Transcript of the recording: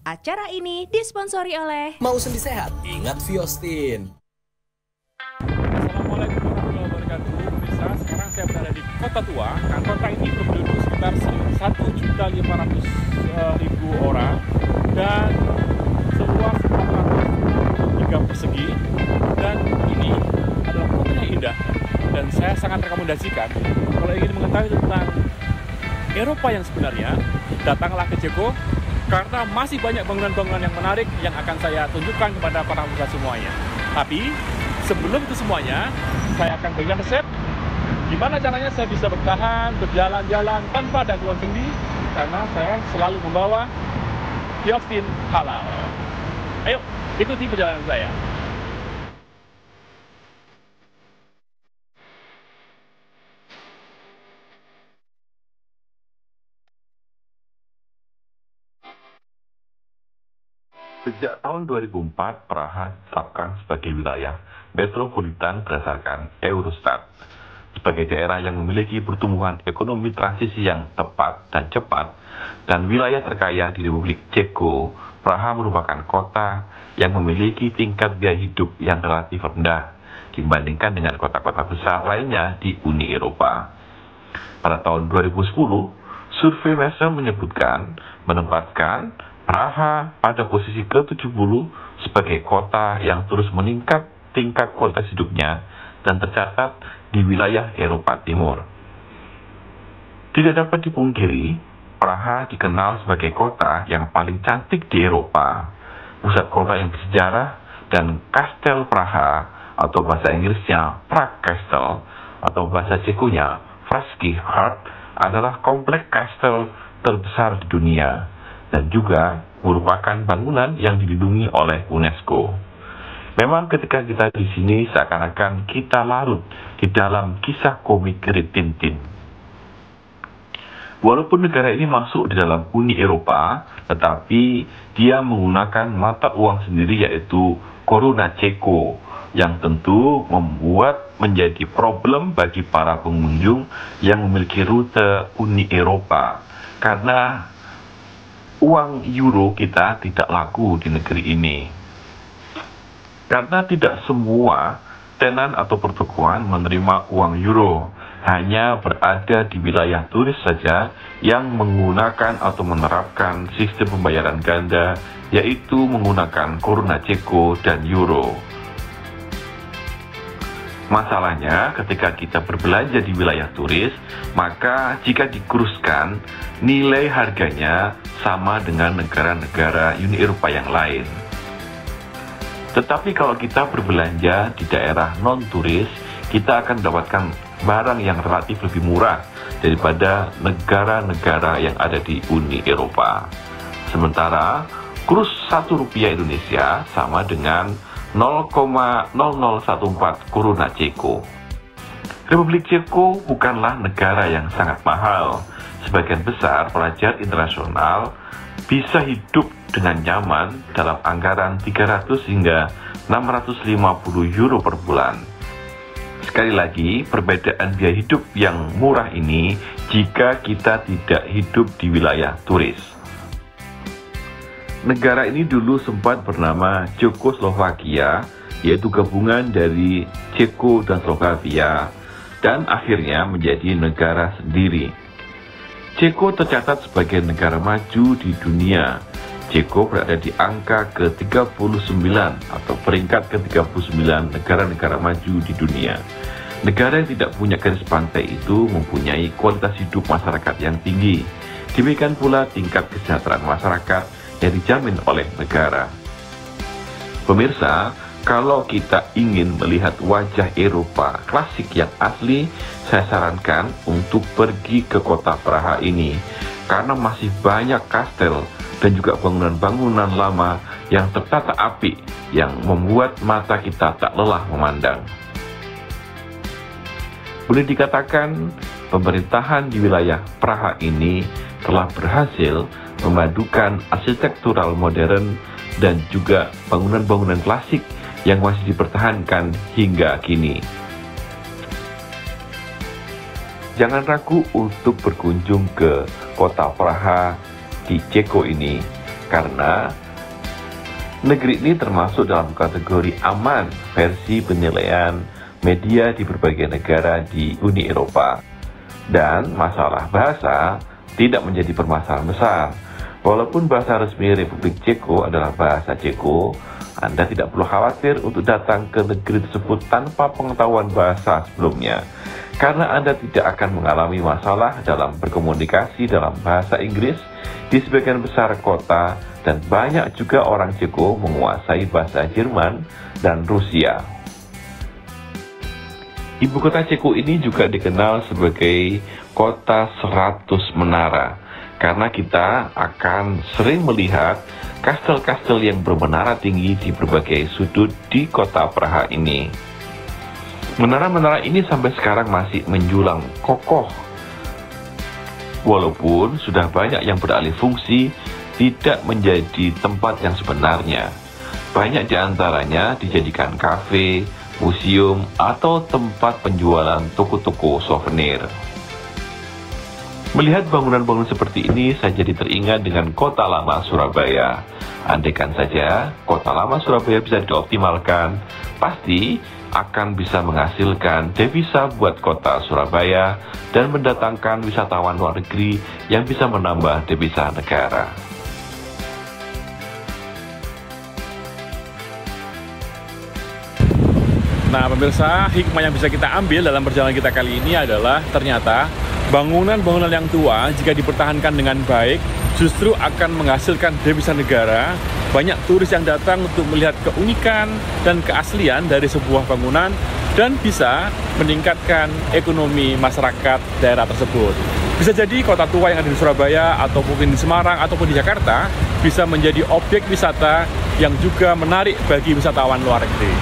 Acara ini disponsori oleh Mau sendi sehat? Ingat Viostin. Assalamualaikum warahmatullahi wabarakatuh. Pemirsa, sekarang saya berada di Kota Tua. Nah, kota ini berpenduduk sekitar 1.500.000 orang dan seluas 403 persegi. Dan ini adalah kota yang indah. Dan saya sangat rekomendasikan kalau ingin mengetahui tentang Eropa yang sebenarnya, datanglah ke Ceko karena masih banyak bangunan-bangunan yang menarik yang akan saya tunjukkan kepada para pemirsa semuanya. Tapi sebelum itu semuanya, saya akan berikan resep gimana caranya saya bisa bertahan, berjalan-jalan tanpa gangguan sendi, karena saya selalu membawa Viostin halal. Ayo, ikuti perjalanan saya. Sejak tahun 2004, Praha ditetapkan sebagai wilayah metropolitan berdasarkan Eurostat. Sebagai daerah yang memiliki pertumbuhan ekonomi transisi yang tepat dan cepat, dan wilayah terkaya di Republik Ceko, Praha merupakan kota yang memiliki tingkat biaya hidup yang relatif rendah dibandingkan dengan kota-kota besar lainnya di Uni Eropa. Pada tahun 2010, survei Mesem menempatkan Praha pada posisi ke-70 sebagai kota yang terus meningkat tingkat kualitas hidupnya dan tercatat di wilayah Eropa Timur. Tidak dapat dipungkiri, Praha dikenal sebagai kota yang paling cantik di Eropa, pusat kota yang bersejarah, dan Kastel Praha atau bahasa Inggrisnya Prague Castle atau bahasa Cekonya Pražský hrad adalah kompleks kastel terbesar di dunia dan juga merupakan bangunan yang dilindungi oleh UNESCO. Memang ketika kita di sini seakan-akan kita larut di dalam kisah komik Tintin. Walaupun negara ini masuk di dalam Uni Eropa, tetapi dia menggunakan mata uang sendiri yaitu koruna Ceko, yang tentu membuat menjadi problem bagi para pengunjung yang memiliki rute Uni Eropa, karena uang euro kita tidak laku di negeri ini. Karena tidak semua tenan atau pertokoan menerima uang euro, hanya berada di wilayah turis saja yang menggunakan atau menerapkan sistem pembayaran ganda, yaitu menggunakan koruna Ceko dan euro. Masalahnya, ketika kita berbelanja di wilayah turis, maka jika dikuruskan, nilai harganya sama dengan negara-negara Uni Eropa yang lain. Tetapi kalau kita berbelanja di daerah non-turis, kita akan mendapatkan barang yang relatif lebih murah daripada negara-negara yang ada di Uni Eropa. Sementara, kurs Rp1 Indonesia sama dengan 0,0014 koruna Ceko. Republik Ceko bukanlah negara yang sangat mahal. Sebagian besar pelajar internasional bisa hidup dengan nyaman dalam anggaran 300 hingga 650 euro per bulan. Sekali lagi, perbedaan biaya hidup yang murah ini jika kita tidak hidup di wilayah turis. Negara ini dulu sempat bernama Cekoslovakia, yaitu gabungan dari Ceko dan Slovakia, dan akhirnya menjadi negara sendiri. Ceko tercatat sebagai negara maju di dunia. Ceko berada di angka ke-39 atau peringkat ke-39 negara-negara maju di dunia. Negara yang tidak punya garis pantai itu mempunyai kualitas hidup masyarakat yang tinggi. Demikian pula tingkat kesejahteraan masyarakat yang dijamin oleh negara. Pemirsa, kalau kita ingin melihat wajah Eropa klasik yang asli, saya sarankan untuk pergi ke kota Praha ini, karena masih banyak kastel dan juga bangunan-bangunan lama yang tertata apik yang membuat mata kita tak lelah memandang. Boleh dikatakan, pemerintahan di wilayah Praha ini telah berhasil memadukan arsitektural modern dan juga bangunan-bangunan klasik yang masih dipertahankan hingga kini. Jangan ragu untuk berkunjung ke kota Praha di Ceko ini, karena negeri ini termasuk dalam kategori aman versi penilaian media di berbagai negara di Uni Eropa. Dan masalah bahasa tidak menjadi permasalahan besar. Walaupun bahasa resmi Republik Ceko adalah bahasa Ceko, Anda tidak perlu khawatir untuk datang ke negeri tersebut tanpa pengetahuan bahasa sebelumnya, karena Anda tidak akan mengalami masalah dalam berkomunikasi dalam bahasa Inggris di sebagian besar kota, dan banyak juga orang Ceko menguasai bahasa Jerman dan Rusia. Ibu kota Ceko ini juga dikenal sebagai kota 100 menara, karena kita akan sering melihat kastel-kastel yang bermenara tinggi di berbagai sudut di kota Praha ini. Menara-menara ini sampai sekarang masih menjulang kokoh. Walaupun sudah banyak yang beralih fungsi, tidak menjadi tempat yang sebenarnya. Banyak di antaranya dijadikan kafe, museum, atau tempat penjualan toko-toko souvenir. Melihat bangunan-bangunan seperti ini, saya jadi teringat dengan kota lama Surabaya. Andaikan saja kota lama Surabaya bisa dioptimalkan, pasti akan bisa menghasilkan devisa buat kota Surabaya dan mendatangkan wisatawan luar negeri yang bisa menambah devisa negara. Nah pemirsa, hikmah yang bisa kita ambil dalam perjalanan kita kali ini adalah ternyata bangunan-bangunan yang tua jika dipertahankan dengan baik justru akan menghasilkan devisa negara. Banyak turis yang datang untuk melihat keunikan dan keaslian dari sebuah bangunan dan bisa meningkatkan ekonomi masyarakat daerah tersebut. Bisa jadi kota tua yang ada di Surabaya atau mungkin di Semarang ataupun di Jakarta bisa menjadi objek wisata yang juga menarik bagi wisatawan luar negeri.